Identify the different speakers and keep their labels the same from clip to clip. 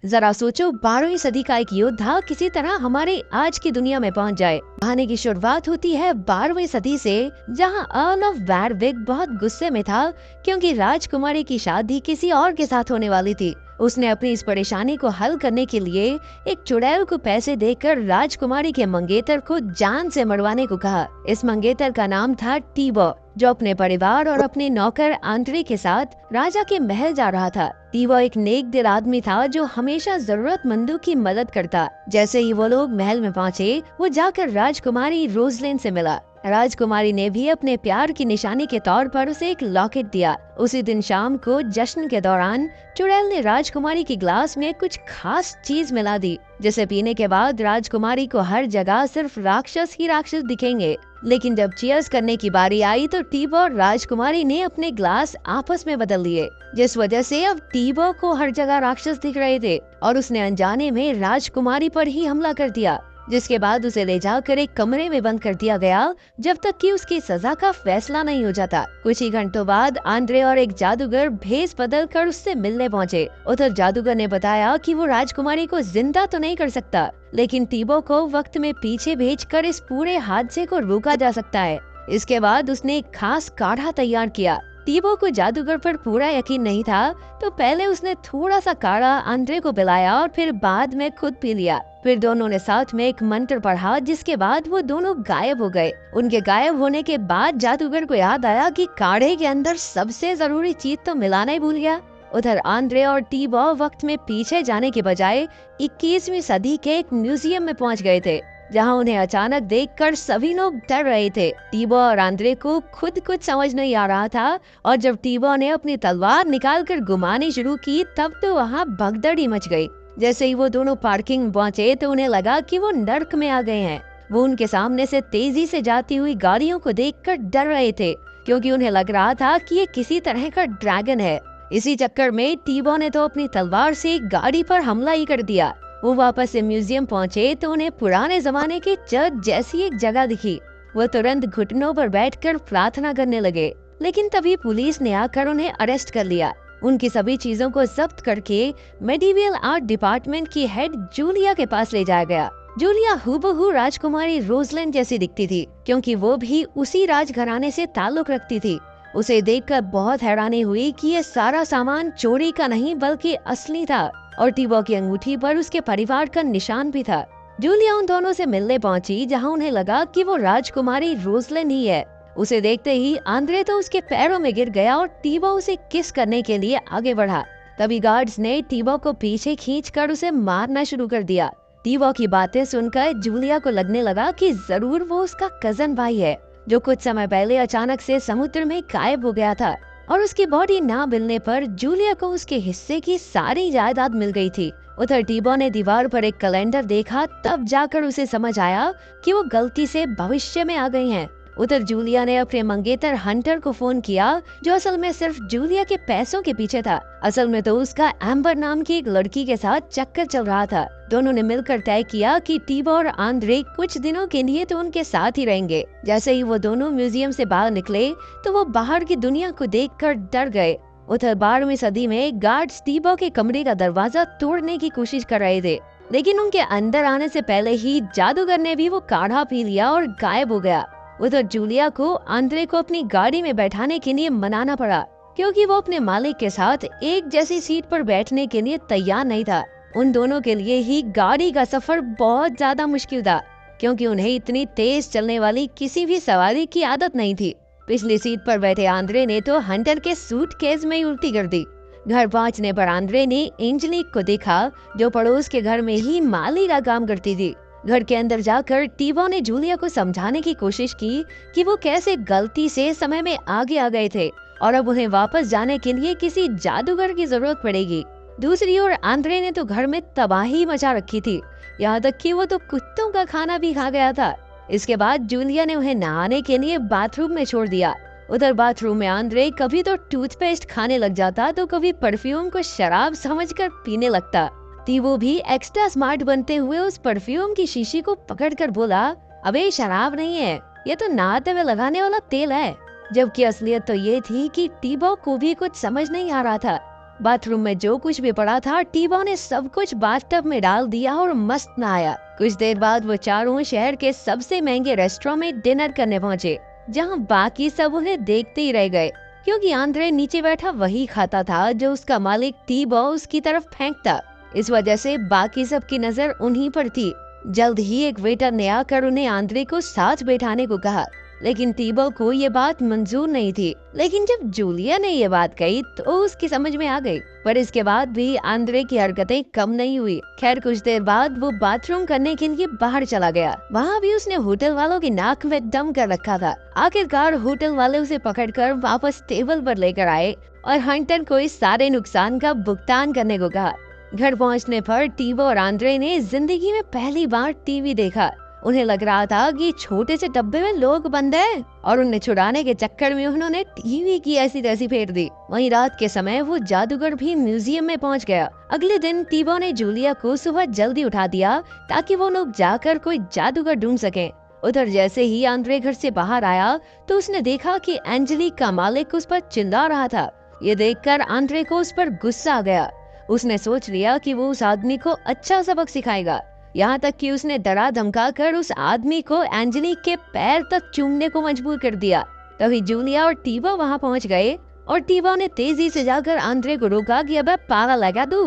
Speaker 1: जरा सोचो 12वीं सदी का एक योद्धा किसी तरह हमारे आज की दुनिया में पहुंच जाए। कहानी की शुरुआत होती है 12वीं सदी से, जहां अर्ल ऑफ वैरविक बहुत गुस्से में था क्योंकि राजकुमारी की शादी किसी और के साथ होने वाली थी। उसने अपनी इस परेशानी को हल करने के लिए एक चुड़ैल को पैसे देकर राजकुमारी के मंगेतर को जान से मरवाने को कहा। इस मंगेतर का नाम था टीबो, जो अपने परिवार और अपने नौकर आंद्रे के साथ राजा के महल जा रहा था। टीबो एक नेक दिल आदमी था जो हमेशा जरूरतमंदों की मदद करता। जैसे ही वो लोग महल में पहुँचे, वो जाकर राजकुमारी रोजलिन से मिला। राजकुमारी ने भी अपने प्यार की निशानी के तौर पर उसे एक लॉकेट दिया। उसी दिन शाम को जश्न के दौरान चुड़ैल ने राजकुमारी के ग्लास में कुछ खास चीज मिला दी, जिसे पीने के बाद राजकुमारी को हर जगह सिर्फ राक्षस ही राक्षस दिखेंगे। लेकिन जब चीयर्स करने की बारी आई तो टीबो और राजकुमारी ने अपने ग्लास आपस में बदल लिए, जिस वजह से अब टीबो को हर जगह राक्षस दिख रहे थे और उसने अनजाने में राजकुमारी पर ही हमला कर दिया, जिसके बाद उसे ले जाकर एक कमरे में बंद कर दिया गया जब तक कि उसकी सजा का फैसला नहीं हो जाता। कुछ ही घंटों बाद आंद्रे और एक जादूगर भेस बदल कर उससे मिलने पहुंचे। उधर जादूगर ने बताया कि वो राजकुमारी को जिंदा तो नहीं कर सकता, लेकिन टीबो को वक्त में पीछे भेजकर इस पूरे हादसे को रोका जा सकता है। इसके बाद उसने एक खास काढ़ा तैयार किया। टीबो को जादूगर पर पूरा यकीन नहीं था, तो पहले उसने थोड़ा सा काढ़ा आंद्रे को पिलाया और फिर बाद में खुद पी लिया। फिर दोनों ने साथ में एक मंत्र पढ़ा, जिसके बाद वो दोनों गायब हो गए। उनके गायब होने के बाद जादूगर को याद आया कि काढ़े के अंदर सबसे जरूरी चीज तो मिलाना ही भूल गया। उधर आंद्रे और टीबो वक्त में पीछे जाने के बजाय 21वीं सदी के एक म्यूजियम में पहुंच गए थे, जहां उन्हें अचानक देखकर सभी लोग डर रहे थे। टीबो और आंद्रे को खुद कुछ समझ नहीं आ रहा था, और जब टीबो ने अपनी तलवार निकालकर घुमानी शुरू की तब तो वहां भगदड़ी मच गई। जैसे ही वो दोनों पार्किंग पहुंचे तो उन्हें लगा कि वो नर्क में आ गए हैं। वो उनके सामने से तेजी से जाती हुई गाड़ियों को देखकर डर रहे थे, क्योंकि उन्हें लग रहा था कि ये किसी तरह का ड्रैगन है। इसी चक्कर में टीबो ने तो अपनी तलवार से एक गाड़ी पर हमला ही कर दिया। वो वापस से म्यूजियम पहुंचे तो उन्हें पुराने जमाने की चर्च जैसी एक जगह दिखी। वो तुरंत घुटनों पर बैठकर प्रार्थना करने लगे, लेकिन तभी पुलिस ने आकर उन्हें अरेस्ट कर लिया। उनकी सभी चीजों को जब्त करके मेडिवियल आर्ट डिपार्टमेंट की हेड जूलिया के पास ले जाया गया। जूलिया हूबहू राजकुमारी रोजलिन जैसी दिखती थी, क्योंकि वो भी उसी राजघराने से ताल्लुक रखती थी। उसे देखकर बहुत हैरानी हुई कि ये सारा सामान चोरी का नहीं बल्कि असली था, और टीबो की अंगूठी पर उसके परिवार का निशान भी था। जूलिया उन दोनों से मिलने पहुंची, जहां उन्हें लगा कि वो राजकुमारी रोजलिन ही है। उसे देखते ही आंद्रे तो उसके पैरों में गिर गया और टीबो उसे किस करने के लिए आगे बढ़ा। तभी गार्ड्स ने टीबो को पीछे खींचकर उसे मारना शुरू कर दिया। टीबो की बातें सुनकर जूलिया को लगने लगा कि जरूर वो उसका कजन भाई है, जो कुछ समय पहले अचानक से समुद्र में गायब हो गया था, और उसकी बॉडी ना मिलने पर जूलिया को उसके हिस्से की सारी जायदाद मिल गई थी। उधर टीबो ने दीवार पर एक कैलेंडर देखा, तब जाकर उसे समझ आया कि वो गलती से भविष्य में आ गई हैं। उधर जूलिया ने अपने मंगेतर हंटर को फोन किया, जो असल में सिर्फ जूलिया के पैसों के पीछे था। असल में तो उसका एम्बर नाम की एक लड़की के साथ चक्कर चल रहा था। दोनों ने मिलकर तय किया कि टीबो और आंद्रे कुछ दिनों के लिए तो उनके साथ ही रहेंगे। जैसे ही वो दोनों म्यूजियम से बाहर निकले तो वो बाहर की दुनिया को देखकर डर गए। उधर 12वीं सदी में गार्ड्स टीबो के कमरे का दरवाजा तोड़ने की कोशिश कर रहे थे, लेकिन उनके अंदर आने से पहले ही जादूगर ने भी वो काढ़ा पी लिया और गायब हो गया। उधर जूलिया को आंद्रे को अपनी गाड़ी में बैठाने के लिए मनाना पड़ा, क्योंकि वो अपने मालिक के साथ एक जैसी सीट पर बैठने के लिए तैयार नहीं था। उन दोनों के लिए ही गाड़ी का सफर बहुत ज्यादा मुश्किल था, क्योंकि उन्हें इतनी तेज चलने वाली किसी भी सवारी की आदत नहीं थी। पिछली सीट पर बैठे आंद्रे ने तो हंटर के सूटकेस में ही उल्टी कर दी। घर पहुंचने पर आंद्रे ने एंजेलिक को देखा, जो पड़ोस के घर में ही माली का काम करती थी। घर के अंदर जाकर टीबो ने जूलिया को समझाने की कोशिश की कि वो कैसे गलती से समय में आगे आ गए थे और अब उन्हें वापस जाने के लिए किसी जादूगर की जरूरत पड़ेगी। दूसरी ओर आंद्रे ने तो घर में तबाही मचा रखी थी, यहाँ तक कि वो तो कुत्तों का खाना भी खा गया था। इसके बाद जूलिया ने उन्हें नहाने के लिए बाथरूम में छोड़ दिया। उधर बाथरूम में आंद्रे कभी तो टूथपेस्ट खाने लग जाता तो कभी परफ्यूम को शराब समझकर पीने लगता। टीबो भी एक्स्ट्रा स्मार्ट बनते हुए उस परफ्यूम की शीशी को पकड़कर बोला, अबे शराब नहीं है, ये तो नहाते हुए लगाने वाला तेल है। जबकि असलियत तो ये थी कि टीबो को भी कुछ समझ नहीं आ रहा था। बाथरूम में जो कुछ भी पड़ा था टीबो ने सब कुछ बाथटब में डाल दिया और मस्त नहाया। कुछ देर बाद वो चारों शहर के सबसे महंगे रेस्टोरेंट में डिनर करने पहुँचे, जहाँ बाकी सब उन्हें देखते ही रह गए, क्योंकि आंद्रे नीचे बैठा वही खाता था जो उसका मालिक टीबो उसकी तरफ फेंकता। इस वजह से बाकी सब की नजर उन्हीं पर थी। जल्द ही एक वेटर ने आकर उन्हें आंद्रे को साथ बैठाने को कहा, लेकिन टीबो को ये बात मंजूर नहीं थी। लेकिन जब जूलिया ने ये बात कही तो उसकी समझ में आ गई, पर इसके बाद भी आंद्रे की हरकतें कम नहीं हुई। खैर कुछ देर बाद वो बाथरूम करने के लिए बाहर चला गया। वहाँ भी उसने होटल वालों की नाक में दम कर रखा था। आखिरकार होटल वाले उसे पकड़कर वापस टेबल पर लेकर आए और हंटर को इस सारे नुकसान का भुगतान करने को कहा। घर पहुँचने पर टीबो और आंद्रे ने जिंदगी में पहली बार टीवी देखा। उन्हें लग रहा था कि छोटे से डब्बे में लोग बंद हैं और उन्हें छुड़ाने के चक्कर में उन्होंने टीवी की ऐसी तैसी फेर दी। वहीं रात के समय वो जादूगर भी म्यूजियम में पहुंच गया। अगले दिन टीबो ने जूलिया को सुबह जल्दी उठा दिया ताकि वो लोग जाकर कोई जादूगर ढूंढ सकें। उधर जैसे ही आंद्रे घर से बाहर आया तो उसने देखा कि एंजेलिक का मालिक उस पर चिल्ला रहा था। ये देखकर आंद्रे को उस पर गुस्सा आ गया। उसने सोच लिया कि वो उस आदमी को अच्छा सबक सिखाएगा। यहाँ तक कि उसने डरा धमका कर उस आदमी को एंजेलिक के पैर तक चूमने को मजबूर कर दिया। तभी जूलिया और टीबो वहाँ पहुँच गए और टीबो ने तेजी से जाकर आंद्रे को रोका कि अब पाला लगा दू।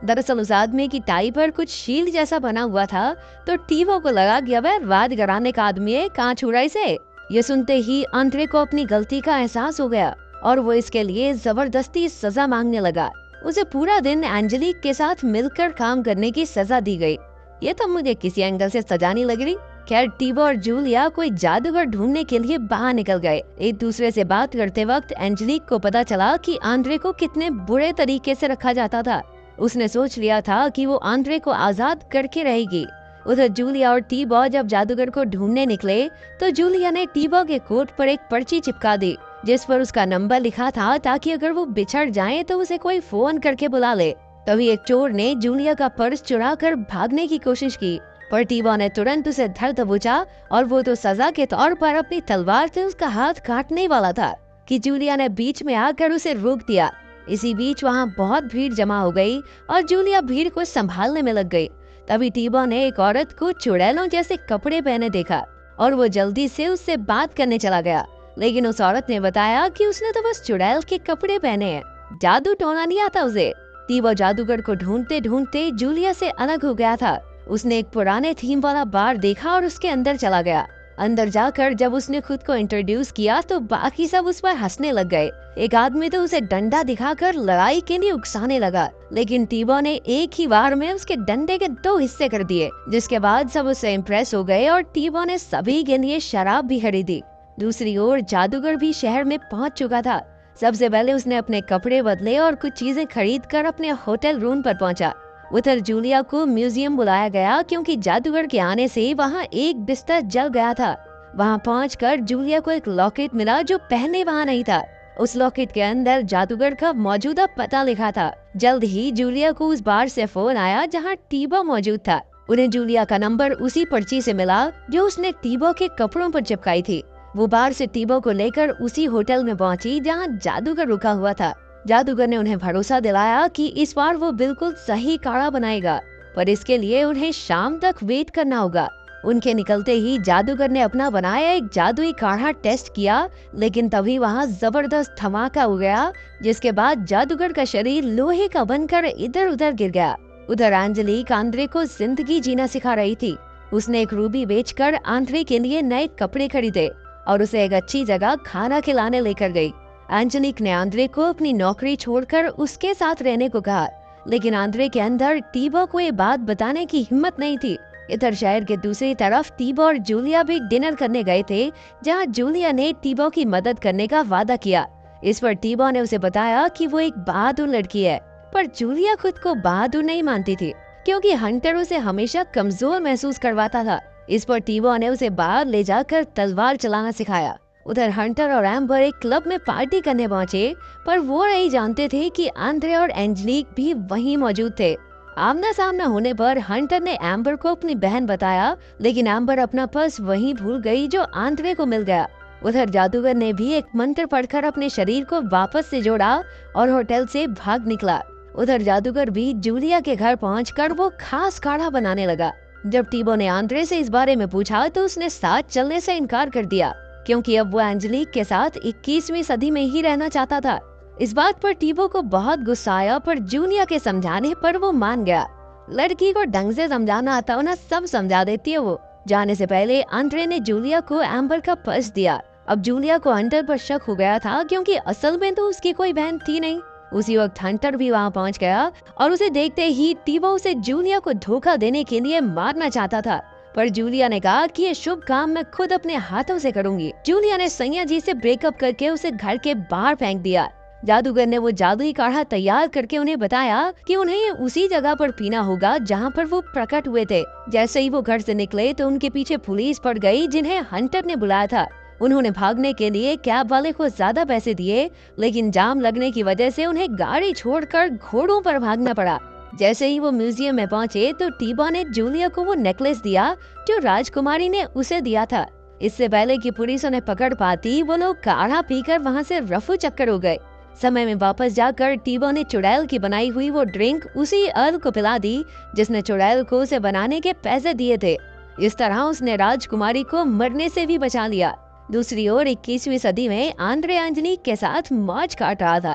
Speaker 1: दरअसल उस आदमी की टाई पर कुछ शील्ड जैसा बना हुआ था, तो टीबो को लगा कि अब राज घराने का आदमी है, कहाँ छुड़ा इसे। ये सुनते ही आंद्रे को अपनी गलती का एहसास हो गया और वो इसके लिए जबरदस्ती सजा मांगने लगा। उसे पूरा दिन एंजेलिक के साथ मिलकर काम करने की सजा दी गई। ये तो मुझे किसी एंगल से सजा नहीं लग रही। खैर टीबो और जूलिया कोई जादूगर ढूंढने के लिए बाहर निकल गए। एक दूसरे से बात करते वक्त एंजेलिक को पता चला कि आंद्रे को कितने बुरे तरीके से रखा जाता था। उसने सोच लिया था कि वो आंद्रे को आजाद करके रहेगी। उधर जूलिया और टीबो जब जादूगर को ढूंढने निकले तो जूलिया ने टीबो के कोट पर एक पर्ची चिपका दी जिस पर उसका नंबर लिखा था, ताकि अगर वो बिछड़ जाए तो उसे कोई फोन करके बुला ले। तभी एक चोर ने जूलिया का पर्स चुराकर भागने की कोशिश की, पर टीबो ने तुरंत उसे धर दबोचा और वो तो सजा के तौर पर अपनी तलवार से उसका हाथ काटने वाला था कि जूलिया ने बीच में आकर उसे रोक दिया। इसी बीच वहाँ बहुत भीड़ जमा हो गई और जूलिया भीड़ को संभालने में लग गई। तभी टीबो ने एक औरत को चुड़ैलों जैसे कपड़े पहने देखा और वो जल्दी से उससे बात करने चला गया, लेकिन उस औरत ने बताया कि उसने तो बस चुड़ैल के कपड़े पहने हैं, जादू टोना नहीं आता उसे। टीबो जादूगर को ढूंढते ढूंढते जूलिया से अलग हो गया था। उसने एक पुराने थीम वाला बार देखा और उसके अंदर चला गया। अंदर जाकर जब उसने खुद को इंट्रोड्यूस किया तो बाकी सब उस पर हंसने लग गए। एक आदमी तो उसे डंडा दिखाकर लड़ाई के लिए उकसाने लगा, लेकिन टीबो ने एक ही बार में उसके डंडे के 2 हिस्से कर दिए, जिसके बाद सब उससे इम्प्रेस हो गए और टीबो ने सभी के लिए शराब भी खरीदी। दूसरी ओर जादूगर भी शहर में पहुंच चुका था। सबसे पहले उसने अपने कपड़े बदले और कुछ चीजें खरीद कर अपने होटल रूम पर पहुंचा। उधर जूलिया को म्यूजियम बुलाया गया क्योंकि जादूगर के आने से वहां एक बिस्तर जल गया था। वहां पहुंचकर जूलिया को एक लॉकेट मिला जो पहले वहां नहीं था। उस लॉकेट के अंदर जादूगर का मौजूदा पता लिखा था। जल्द ही जूलिया को उस बार से फोन आया जहां टीबो मौजूद था। उन्हें जूलिया का नंबर उसी पर्ची से मिला जो उसने टीबो के कपड़ों पर चिपकाई थी। वो बार से टीबो को लेकर उसी होटल में पहुंची जहां जादूगर रुका हुआ था। जादूगर ने उन्हें भरोसा दिलाया कि इस बार वो बिल्कुल सही काढ़ा बनाएगा, पर इसके लिए उन्हें शाम तक वेट करना होगा। उनके निकलते ही जादूगर ने अपना बनाया एक जादुई काढ़ा टेस्ट किया, लेकिन तभी वहां जबरदस्त धमाका हो गया, जिसके बाद जादूगर का शरीर लोहे का बनकर इधर उधर गिर गया। उधर एंजेलिक आंद्रे को जिंदगी जीना सिखा रही थी। उसने एक रूबी बेचकर आंद्रे के लिए नए कपड़े खरीदे और उसे एक अच्छी जगह खाना खिलाने लेकर गई। एंजेलिक ने आंद्रे को अपनी नौकरी छोड़कर उसके साथ रहने को कहा, लेकिन आंद्रे के अंदर टीबो को ये बात बताने की हिम्मत नहीं थी। इधर शहर के दूसरी तरफ टीबो और जूलिया भी डिनर करने गए थे, जहां जूलिया ने टीबो की मदद करने का वादा किया। इस पर टीबो ने उसे बताया कि वो एक बहादुर लड़की है, पर जूलिया खुद को बहादुर नहीं मानती थी क्योंकि हंटर उसे हमेशा कमजोर महसूस करवाता था। इस पर टीबो ने उसे बाहर ले जाकर तलवार चलाना सिखाया। उधर हंटर और एम्बर एक क्लब में पार्टी करने पहुंचे, पर वो नहीं जानते थे कि आंद्रे और एंजेलिक भी वहीं मौजूद थे। आमना सामना होने पर हंटर ने एम्बर को अपनी बहन बताया, लेकिन एम्बर अपना पर्स वहीं भूल गई जो आंद्रे को मिल गया। उधर जादूगर ने भी एक मंत्र पढ़कर अपने शरीर को वापस से जोड़ा और होटल से भाग निकला। उधर जादूगर भी जूलिया के घर पहुंचकर वो खास काढ़ा बनाने लगा। जब टीबो ने आंद्रे से इस बारे में पूछा तो उसने साथ चलने से इनकार कर दिया, क्योंकि अब वो एंजेलिक के साथ 21वीं सदी में ही रहना चाहता था। इस बात पर टीबो को बहुत गुस्सा आया, पर जूलिया के समझाने पर वो मान गया। लड़की को ढंग से समझाना आता हो ना, सब समझा देती है वो। जाने से पहले आंद्रे ने जूलिया को एम्बर का पर्स दिया। अब जूलिया को हंटर पर शक हो गया था, क्योंकि असल में तो उसकी कोई बहन थी नहीं। उसी वक्त हंटर भी वहाँ पहुँच गया और उसे देखते ही टीबो उसे जूलिया को धोखा देने के लिए मारना चाहता था, पर जूलिया ने कहा कि ये शुभ काम मैं खुद अपने हाथों से करूंगी। जूलिया ने सैया जी से ब्रेकअप करके उसे घर के बाहर फेंक दिया। जादूगर ने वो जादुई काढ़ा तैयार करके उन्हें बताया कि उन्हें ये उसी जगह पर पीना होगा जहाँ पर वो प्रकट हुए थे। जैसे ही वो घर से निकले तो उनके पीछे पुलिस पड़ गई, जिन्हें हंटर ने बुलाया था। उन्होंने भागने के लिए कैब वाले को ज्यादा पैसे दिए, लेकिन जाम लगने की वजह से उन्हें गाड़ी छोड़कर घोड़ों पर भागना पड़ा। जैसे ही वो म्यूजियम में पहुंचे तो टीबो ने जूलिया को वो नेकलेस दिया जो राजकुमारी ने उसे दिया था। इससे पहले कि पुलिस उन्हें पकड़ पाती, वो लोग काढ़ा पीकर वहाँ से रफू चक्कर हो गए। समय में वापस जाकर टीबो ने चुड़ैल की बनाई हुई वो ड्रिंक उसी अर्ल को पिला दी, जिसने चुड़ैल को उसे बनाने के पैसे दिए थे। इस तरह उसने राजकुमारी को मरने से भी बचा लिया। दूसरी ओर 21वीं सदी में आंद्रे एंजेलिक के साथ मौज काट रहा था।